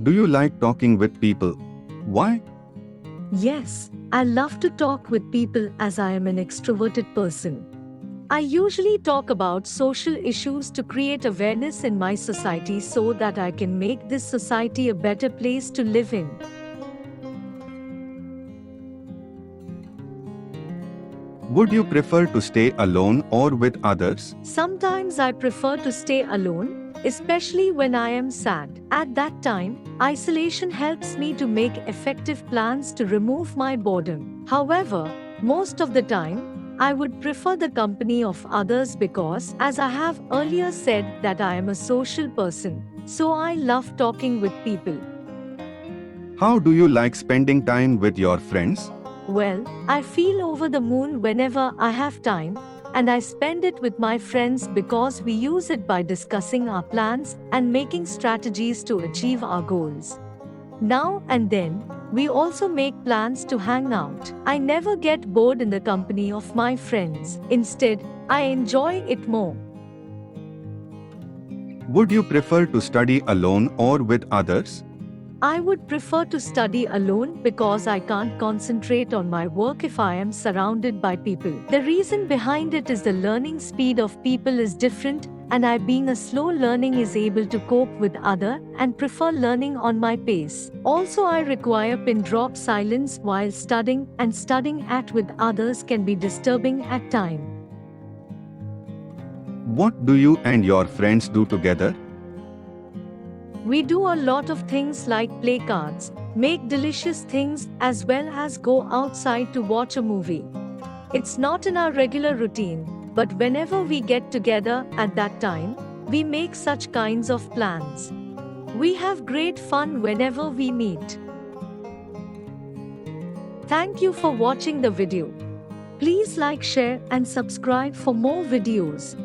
Do you like talking with people? Why? Yes, I love to talk with people as I am an extroverted person. I usually talk about social issues to create awareness in my society so that I can make this society a better place to live in. Would you prefer to stay alone or with others? Sometimes I prefer to stay alone, especially when I am sad. At that time, isolation helps me to make effective plans to remove my boredom. However, most of the time, I would prefer the company of others because, as I have earlier said, that I am a social person, so I love talking with people. How do you like spending time with your friends? Well, I feel over the moon whenever I have time, and I spend it with my friends because we use it by discussing our plans and making strategies to achieve our goals. Now and then, we also make plans to hang out. I never get bored in the company of my friends. Instead, I enjoy it more. Would you prefer to study alone or with others? I would prefer to study alone because I can't concentrate on my work if I am surrounded by people. The reason behind it is the learning speed of people is different, and I, being a slow learning, is able to cope with other and prefer learning on my pace. Also, I require pin drop silence while studying, and studying at with others can be disturbing at times. What do you and your friends do together? We do a lot of things like play cards, make delicious things, as well as go outside to watch a movie. It's not in our regular routine, but whenever we get together at that time, we make such kinds of plans. We have great fun whenever we meet. Thank you for watching the video. Please like, share, and subscribe for more videos.